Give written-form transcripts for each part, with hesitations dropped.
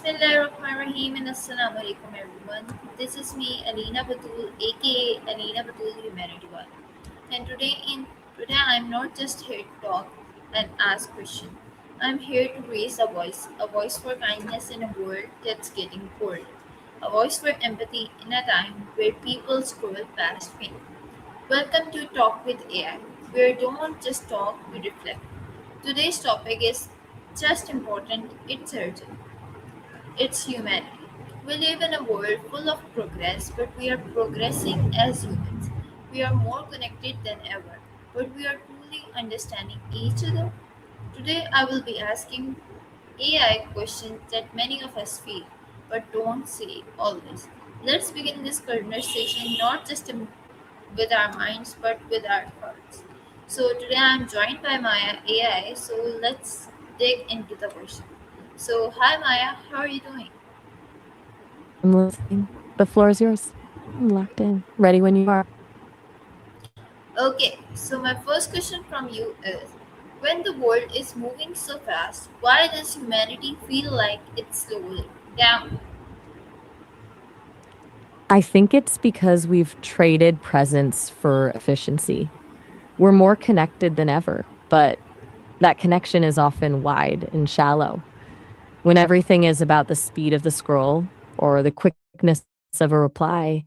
Bismillahirrahmanirrahim and Assalamu alaikum everyone. This is me, Alina Batool, aka Alina Batool Humanity Wali. And today I'm not just here to talk and ask questions. I'm here to raise a voice for kindness in a world that's getting cold, a voice for empathy in a time where people scroll past pain. Welcome to Talk with AI, where we don't just talk, we reflect. Today's topic is just important, it's urgent. It's humanity. We live in a world full of progress, but we are progressing as humans. We are more connected than ever, but we are truly understanding each other. Today, I will be asking AI questions that many of us feel, but don't say always. Let's begin this conversation not just with our minds, but with our hearts. So, today I'm joined by Maya AI, so let's dig into the question. So, hi Maya, how are you doing? I'm listening. The floor is yours. I'm locked in, ready when you are. Okay, so my first question from you is when the world is moving so fast, why does humanity feel like it's slowing down? I think it's because we've traded presence for efficiency. We're more connected than ever, but that connection is often wide and shallow. When everything is about the speed of the scroll or the quickness of a reply,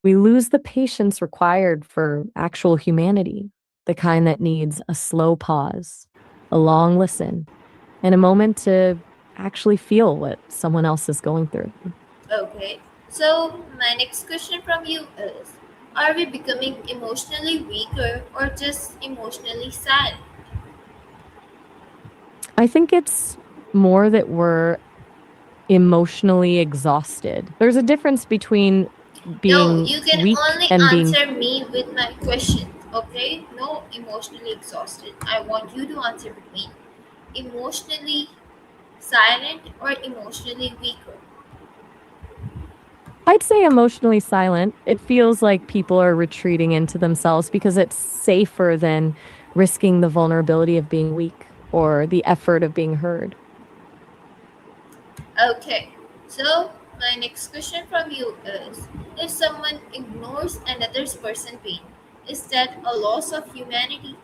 we lose the patience required for actual humanity, the kind that needs a slow pause, a long listen, and a moment to actually feel what someone else is going through. Okay, so my next question from you is are we becoming emotionally weaker or just emotionally sad? I think it's more that we're emotionally exhausted. There's a difference between No, being you can weak only and being. answer me with my questions, okay? No emotionally exhausted. I want you to answer between emotionally silent or emotionally weaker. I'd say emotionally silent. It feels like people are retreating into themselves because it's safer than risking the vulnerability of being weak or the effort of being heard. Okay, so my next question from you is if someone ignores another person's pain, is that a loss of humanity?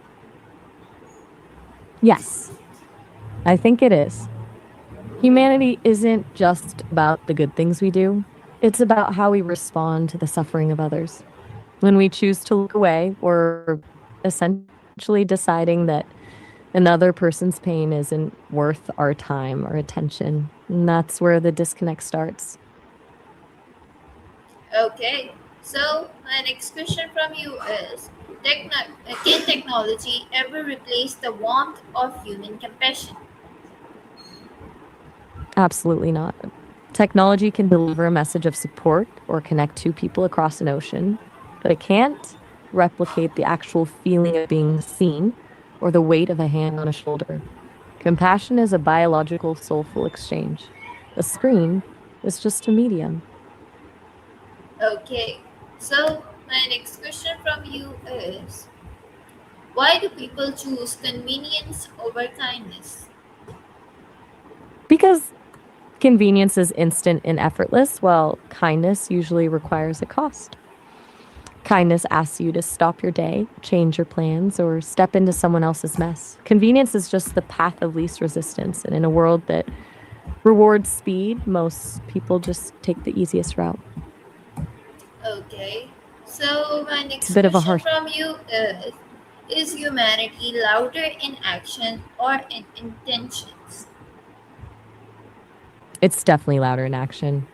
Yes, I think it is. Humanity isn't just about the good things we do, it's about how we respond to the suffering of others. When we choose to look away, we're essentially deciding that another person's pain isn't worth our time or attention. And that's where the disconnect starts. Okay, so my next question from you is can technology ever replace the warmth of human compassion? Absolutely not. Technology can deliver a message of support or connect two people across an ocean, but it can't replicate the actual feeling of being seen or the weight of a hand on a shoulder. Compassion is a biological, soulful exchange. A screen is just a medium. Okay, so my next question from you is why do people choose convenience over kindness? Because convenience is instant and effortless, while kindness usually requires a cost. Kindness asks you to stop your day, change your plans, or step into someone else's mess. Convenience is just the path of least resistance. And in a world that rewards speed, most people just take the easiest route. Okay, so my It's a next bit of a question harsh. from you is humanity louder in action or in intentions? It's definitely louder in action.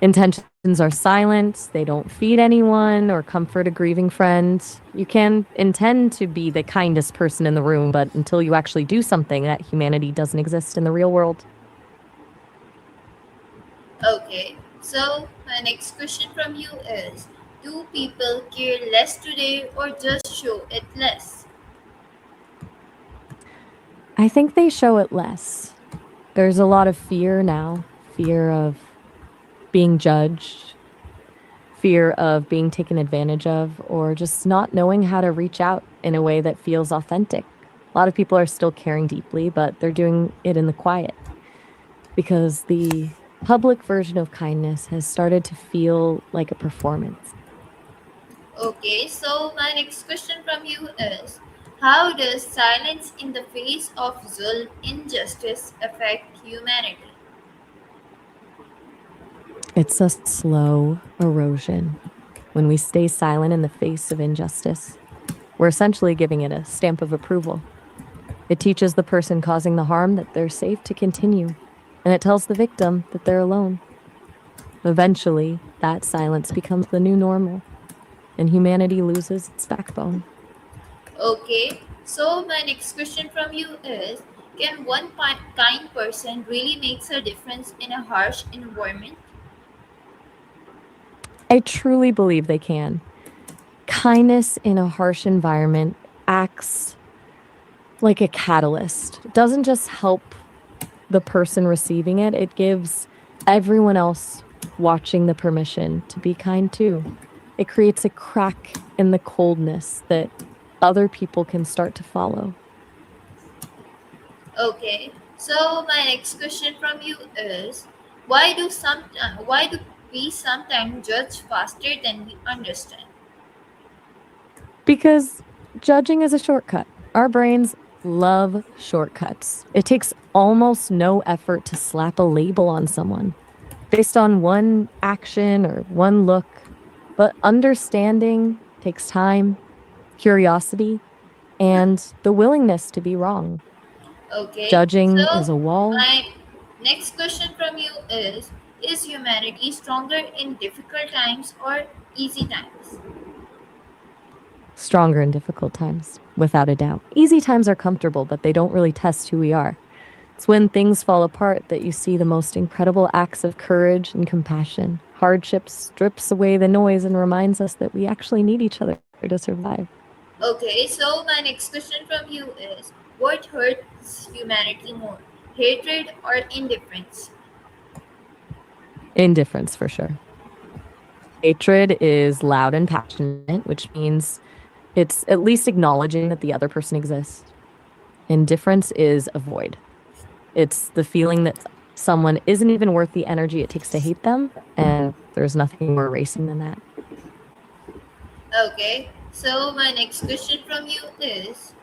Intentions are silent, they don't feed anyone or comfort a grieving friend. You can intend to be the kindest person in the room, but until you actually do something, that humanity doesn't exist in the real world. Okay, so my next question from you is do people care less today or just show it less? I think they show it less. There's a lot of fear now, fear of being judged, fear of being taken advantage of, or just not knowing how to reach out in a way that feels authentic. A lot of people are still caring deeply, but they're doing it in the quiet. because the public version of kindness has started to feel like a performance. Okay, so my next question from you is, how does silence in the face of zulm, injustice, affect humanity? It's a slow erosion. When we stay silent in the face of injustice, we're essentially giving it a stamp of approval. It teaches the person causing the harm that they're safe to continue, and it tells the victim that they're alone. Eventually, that silence becomes the new normal, and humanity loses its backbone. Okay, so my next question from you is, can one kind person really makes a difference in a harsh environment? I truly believe they can. Kindness in a harsh environment acts like a catalyst. It doesn't just help the person receiving it, it gives everyone else watching the permission to be kind too. It creates a crack in the coldness that other people can start to follow. Okay, so my next question from you is, why do we sometimes judge faster than we understand? Because judging is a shortcut. Our brains love shortcuts. It takes almost no effort to slap a label on someone based on one action or one look. But understanding takes time, curiosity, and the willingness to be wrong. Okay, Judging is so a wall, my next question from you is humanity stronger in difficult times or easy times? stronger in difficult times, without a doubt. Easy times are comfortable, but they don't really test who we are. It's when things fall apart that you see the most incredible acts of courage and compassion. Hardship strips away the noise and reminds us that we actually need each other to survive. Okay, so my next question from you is, what hurts humanity more, hatred or indifference? Indifference, for sure. Hatred is loud and passionate, which means it's at least acknowledging that the other person exists. Indifference is a void. It's the feeling that someone isn't even worth the energy it takes to hate them, and there's nothing more erasing than that. Okay, so my next question from you is,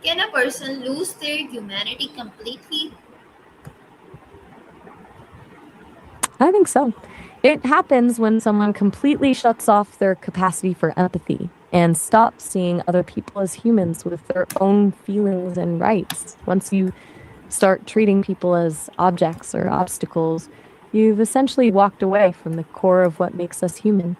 can a person lose their humanity completely? I think so. It happens when someone completely shuts off their capacity for empathy and stops seeing other people as humans with their own feelings and rights. Once you start treating people as objects or obstacles, you've essentially walked away from the core of what makes us human.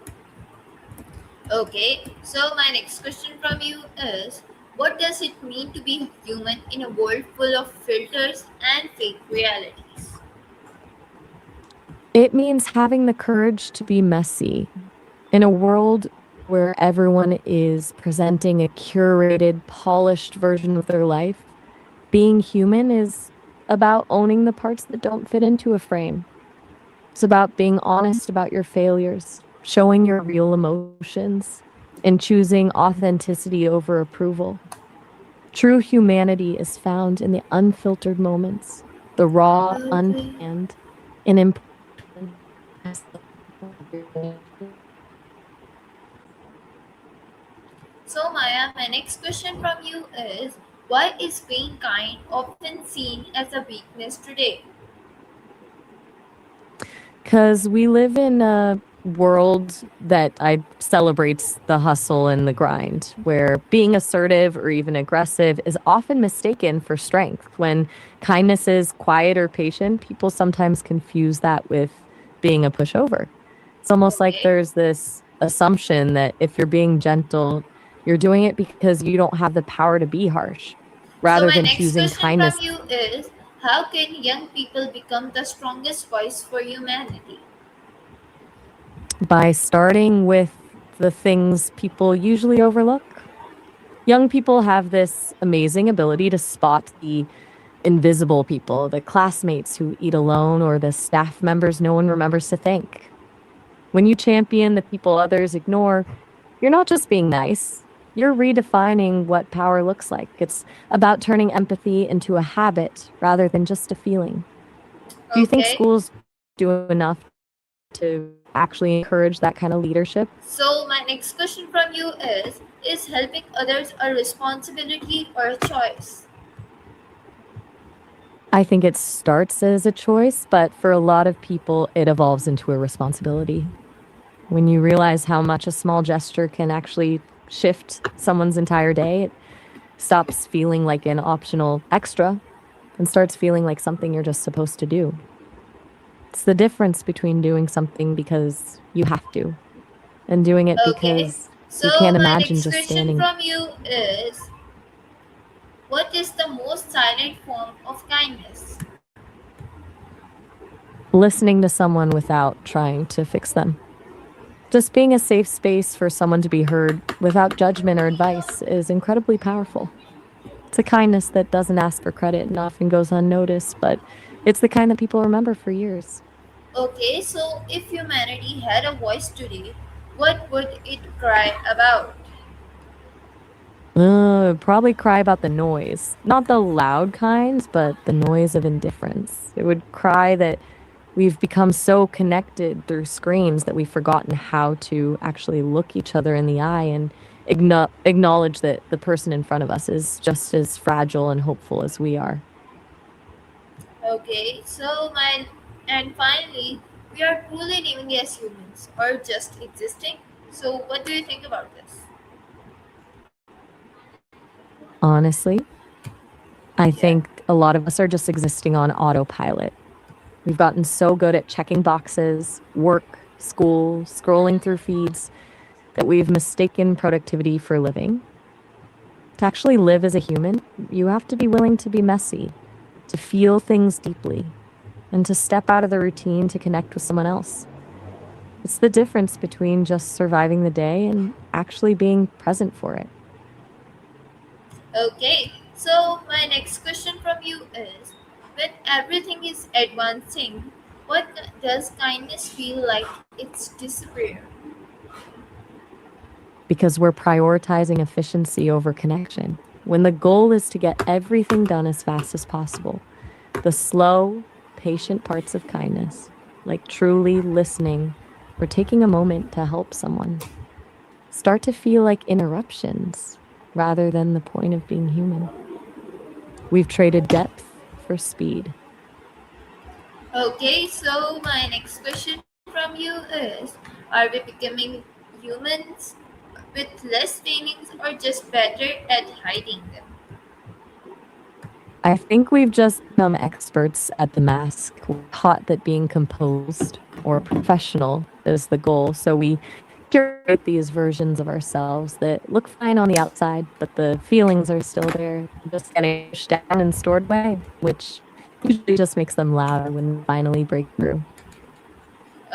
Okay, so my next question from you is, what does it mean to be human in a world full of filters and fake realities? It means having the courage to be messy in a world where everyone is presenting a curated, polished version of their life. Being human is about owning the parts that don't fit into a frame. It's about being honest about your failures, showing your real emotions, and choosing authenticity over approval. True humanity is found in the unfiltered moments, the raw, Okay. unplanned, and important. So Maya, my next question from you is, why is being kind often seen as a weakness today? Because we live in a world that I celebrates the hustle and the grind, where being assertive or even aggressive is often mistaken for strength. When kindness is quiet or patient, people sometimes confuse that with being a pushover. It's almost like Okay. there's this assumption that if you're being gentle, you're doing it because you don't have the power to be harsh, So rather my than next choosing question from kindness you is, how can young people become the strongest voice for humanity? by starting with the things people usually overlook. Young people have this amazing ability to spot the invisible people, the classmates who eat alone, or the staff members no one remembers to thank. When you champion the people others ignore, you're not just being nice, You're redefining what power looks like. It's about turning empathy into a habit rather than just a feeling. Do you think Okay. schools do enough to actually encourage that kind of leadership? So my next question from you is helping others a responsibility or a choice? I think it starts as a choice, but for a lot of people, it evolves into a responsibility. When you realize how much a small gesture can actually shift someone's entire day, it stops feeling like an optional extra and starts feeling like something you're just supposed to do. It's the difference between doing something because you have to and doing it Okay. because you So can't my imagine next just question standing. from you is what is the most silent form of kindness? Listening to someone without trying to fix them. Just being a safe space for someone to be heard without judgment or advice is incredibly powerful. It's a kindness that doesn't ask for credit and often goes unnoticed, but it's the kind that people remember for years. Okay, so if humanity had a voice today, what would it cry about? Probably cry about the noise. Not the loud kinds, but the noise of indifference. It would cry that we've become so connected through screens that we've forgotten how to actually look each other in the eye and acknowledge that the person in front of us is just as fragile and hopeful as we are. Okay, so my and finally, we are truly living as humans or just existing. So what do you think about this? Honestly, I Yeah. think a lot of us are just existing on autopilot. We've gotten so good at checking boxes, work, school, scrolling through feeds, that we've mistaken productivity for living. To actually live as a human, you have to be willing to be messy, to feel things deeply, and to step out of the routine to connect with someone else. It's the difference between just surviving the day and actually being present for it. Okay, so my next question from you is when everything is advancing, what does kindness feel like it's disappear? Because we're prioritizing efficiency over connection. When the goal is to get everything done as fast as possible, the slow, patient parts of kindness, like truly listening or taking a moment to help someone, start to feel like interruptions rather than the point of being human. We've traded depth for speed. Okay, so my next question from you is are we becoming humans with less feelings or just better at hiding them? I think we've just become experts at the mask. We're taught that being composed or professional is the goal. So we curate these versions of ourselves that look fine on the outside, but the feelings are still there, just getting pushed down and stored away, which usually just makes them louder when they finally break through.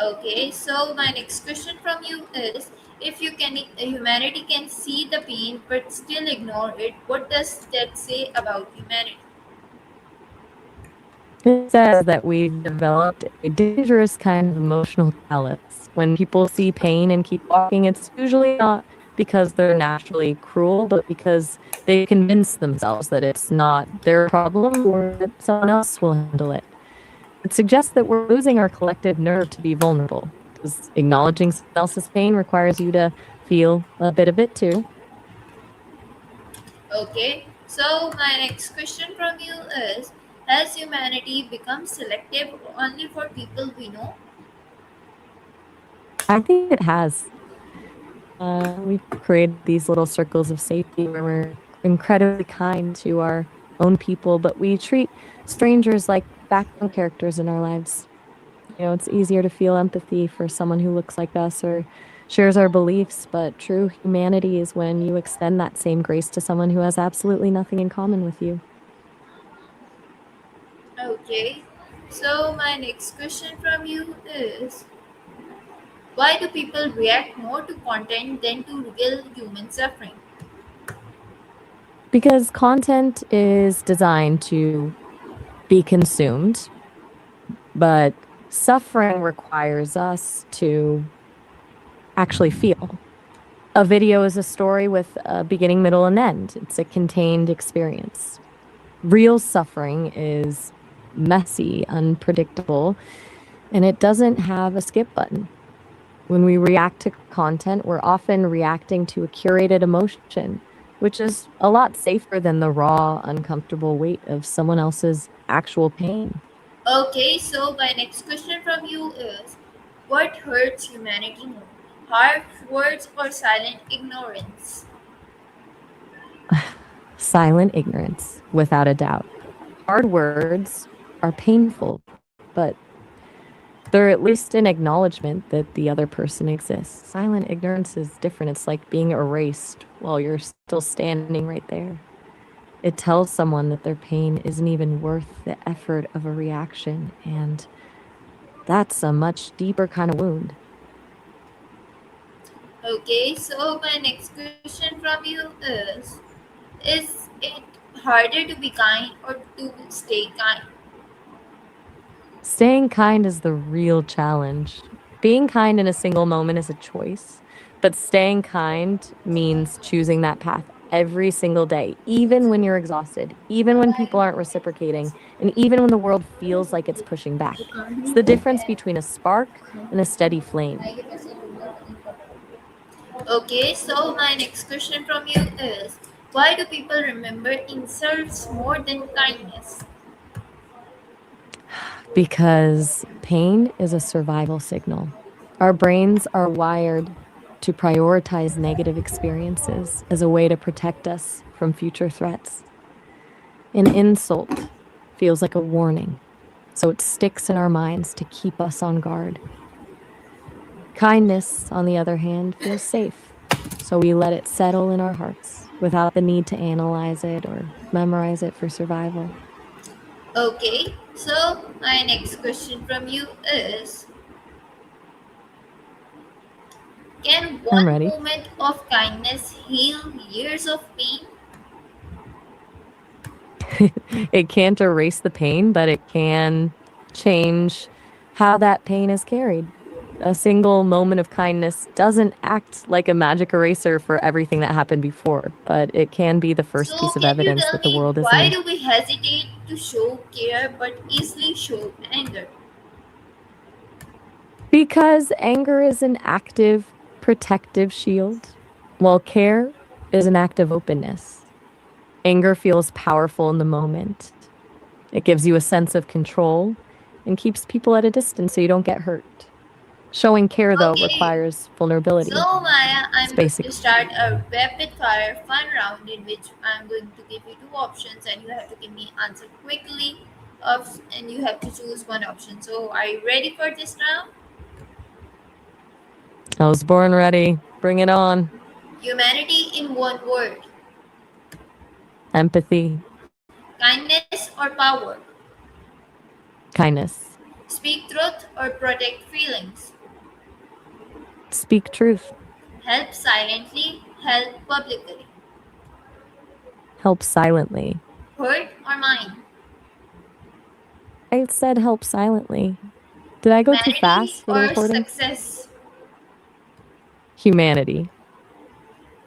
Okay, so my next question from you is if humanity can see the pain but still ignore it, what does that say about humanity? It says that we've developed a dangerous kind of emotional callus. When people see pain and keep walking, it's usually not because they're naturally cruel, but because they convince themselves that it's not their problem or that someone else will handle it. It suggests that we're losing our collective nerve to be vulnerable, because acknowledging someone else's pain requires you to feel a bit of it too. Okay, so my next question from you is has humanity become selective only for people we know? I think it has. We've created these little circles of safety where we're incredibly kind to our own people, but we treat strangers like background characters in our lives. You know, it's easier to feel empathy for someone who looks like us or shares our beliefs, but true humanity is when you extend that same grace to someone who has absolutely nothing in common with you. Okay, so my next question from you is why do people react more to content than to real human suffering? Because content is designed to be consumed, but suffering requires us to actually feel. A video is a story with a beginning, middle, and end. It's a contained experience. Real suffering is messy, unpredictable, and it doesn't have a skip button. When we react to content, we're often reacting to a curated emotion, which is a lot safer than the raw, uncomfortable weight of someone else's actual pain. Okay, so my next question from you is, what hurts humanity more? Harsh words or silent ignorance? Silent ignorance, without a doubt. Hard words are painful, but they're at least an acknowledgement that the other person exists. Silent ignorance is different. It's like being erased while you're still standing right there. It tells someone that their pain isn't even worth the effort of a reaction, and that's a much deeper kind of wound. Okay, so my next question from you is it harder to be kind or to stay kind? Staying kind is the real challenge. Being kind in a single moment is a choice, but staying kind means choosing that path every single day, even when you're exhausted, even when people aren't reciprocating, and even when the world feels like it's pushing back. It's the difference between a spark and a steady flame. Okay, so my next question from you is, why do people remember insults more than kindness? Because pain is a survival signal. Our brains are wired to prioritize negative experiences as a way to protect us from future threats. An insult feels like a warning, so it sticks in our minds to keep us on guard. Kindness, on the other hand, feels safe, so we let it settle in our hearts without the need to analyze it or memorize it for survival. Okay, so my next question from you is, can I'm one ready. moment of kindness heal years of pain? It can't erase the pain, but it can change how that pain is carried. A single moment of kindness doesn't act like a magic eraser for everything that happened before, but it can be the first So, piece of can you evidence tell that the me world why isn't. do we hesitate to show care but easily show anger? Because anger is an active protective shield, while care is an act of openness. Anger feels powerful in the moment. It gives you a sense of control and keeps people at a distance so you don't get hurt. Showing care, though, Okay, requires vulnerability. so Maya, It's I'm going basic. to start a rapid fire fun round in which I'm going to give you two options and you have to give me answer quickly and you have to choose one option. So, are you ready for this round? I was born ready. Bring it on. Humanity in one word, Empathy, kindness or power, kindness. speak truth or protect feelings, Speak truth. help silently, help publicly, Help silently. hurt or mind, I said help silently. Did I go too humanity fast for the or recording? success, Humanity.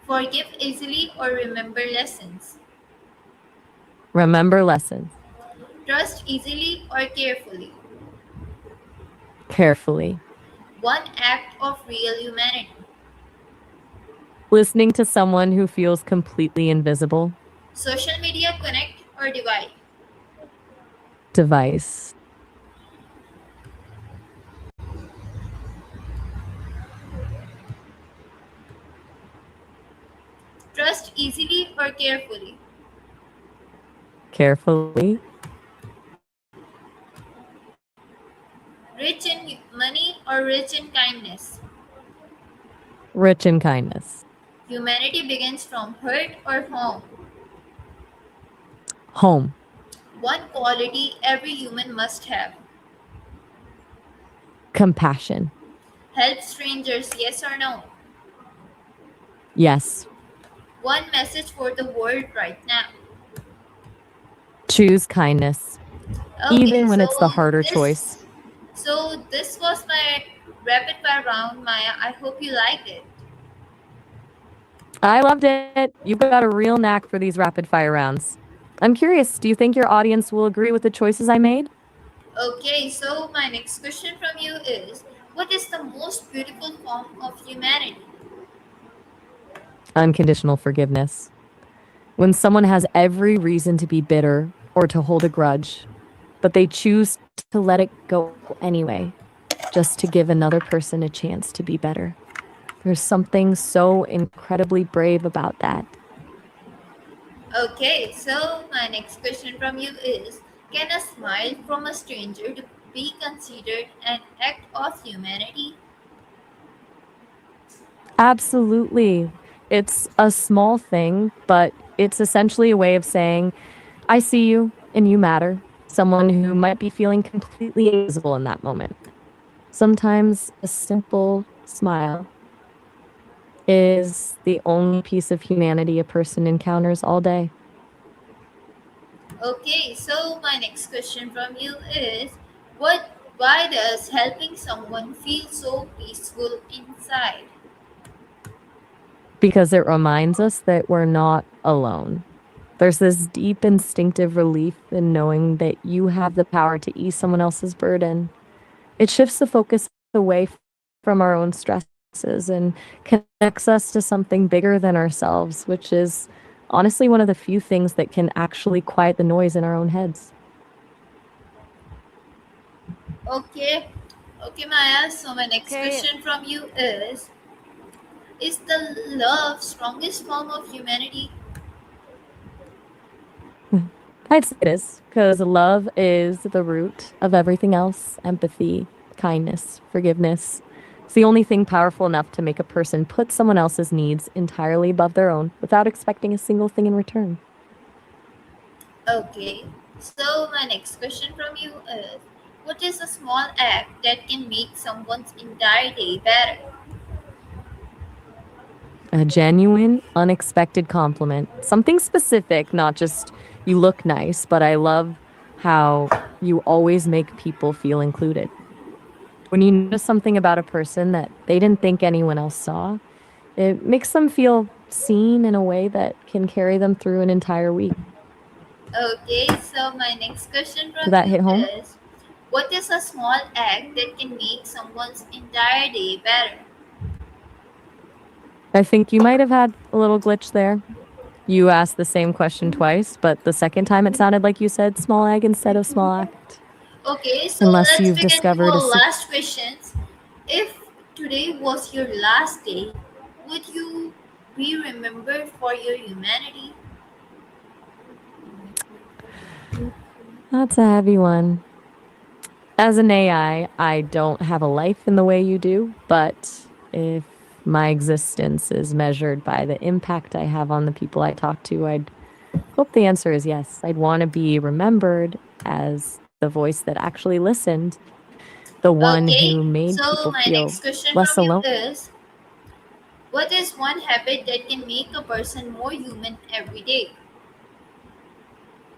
forgive easily or remember lessons, Remember lessons. trust easily or carefully, Carefully. one act of real humanity, Listening to someone who feels completely invisible. social media connect or divide, Device. trust easily or carefully, Carefully. rich in money or rich in kindness, Rich in kindness. humanity begins from hurt or home, Home. one quality every human must have, Compassion. help strangers, yes or no, Yes. one message for the world right now. Choose kindness, Okay, even when it's the harder choice. this was my rapid fire round, Maya. I hope you liked it. I loved it. You've got a real knack for these rapid fire rounds. I'm curious, do you think your audience will agree with the choices I made? Okay, so my next question from you is, what is the most beautiful form of humanity? Unconditional forgiveness. When someone has every reason to be bitter or to hold a grudge, but they choose to let it go anyway, just to give another person a chance to be better. There's something so incredibly brave about that. Okay, so my next question from you is, can a smile from a stranger be considered an act of humanity? Absolutely. It's a small thing, but it's essentially a way of saying, I see you and you matter. Someone who might be feeling completely invisible in that moment. Sometimes a simple smile is the only piece of humanity a person encounters all day. Okay, so my next question from you is, what why does helping someone feel so peaceful inside? Because it reminds us that we're not alone. There's this deep instinctive relief in knowing that you have the power to ease someone else's burden. It shifts the focus away from our own stresses and connects us to something bigger than ourselves, which is honestly one of the few things that can actually quiet the noise in our own heads. Okay, okay, Maya. So my next Okay. question from you is the love strongest form of humanity? I'd say it is, because love is the root of everything else: empathy, kindness, forgiveness. It's the only thing powerful enough to make a person put someone else's needs entirely above their own without expecting a single thing in return. Okay, so my next question from you is, what is a small act that can make someone's entire day better? A genuine, unexpected compliment. Something specific, not just you look nice, but I love how you always make people feel included. When you notice something about a person that they didn't think anyone else saw, it makes them feel seen in a way that can carry them through an entire week. Okay, so my next question Did from that you hit home? is, what is a small act that can make someone's entire day better? I think you might have had a little glitch there. You asked the same question twice, but the second time it sounded like you said small egg instead of small act. Okay, so Unless let's you've begin to discovered a our secret. last questions. If today was your last day, would you be remembered for your humanity? That's a heavy one. As an I don't have a life in the way you do, but if my existence is measured by the impact I have on the people I talk to, I'd hope the answer is yes. I'd want to be remembered as the voice that actually listened, the one who Okay, made people so my feel next question less from you alone. is, what is one habit that can make a person more human every day?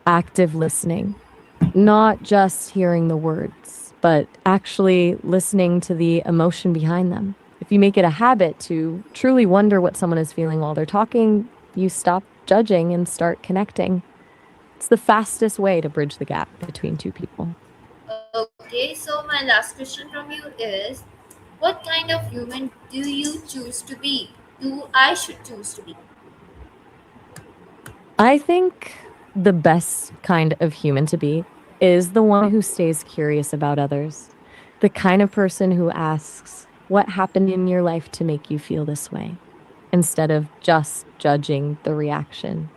Active listening, not just hearing the words, but actually listening to the emotion behind them. If you make it a habit to truly wonder what someone is feeling while they're talking, you stop judging and start connecting. It's the fastest way to bridge the gap between two people. Okay, so my last question from you is, what kind of human do you choose to be? Do I should choose to be? I think the best kind of human to be is the one who stays curious about others, the kind of person who asks, what happened in your life to make you feel this way? Instead of just judging the reaction.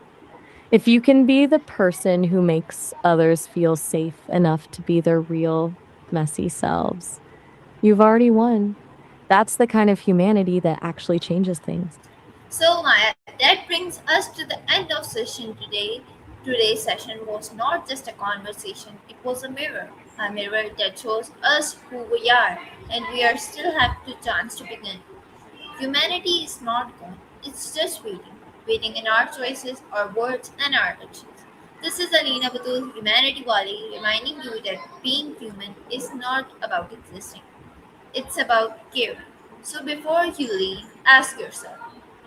If you can be the person who makes others feel safe enough to be their real, messy selves, you've already won. That's the kind of humanity that actually changes things. So Maya, that brings us to the end of session today. Today's session was not just a conversation, it was a mirror that shows us who we are, and we are still have the chance to begin. Humanity is not gone, it's just waiting, waiting in our choices, our words, and our actions. This is Alina Batool, Humanity Wali, reminding you that being human is not about existing, it's about caring. So before you leave, ask yourself,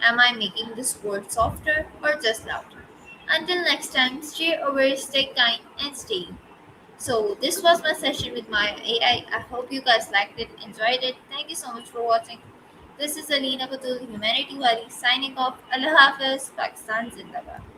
Am I making this world softer or just louder? Until next time, stay aware, stay kind, and stay. So, this was my session with my AI. I hope you guys liked it, enjoyed it. Thank you so much for watching. This is Alina Batool, Humanity Wali, signing off. Allah Hafiz, Pakistan Zindabad.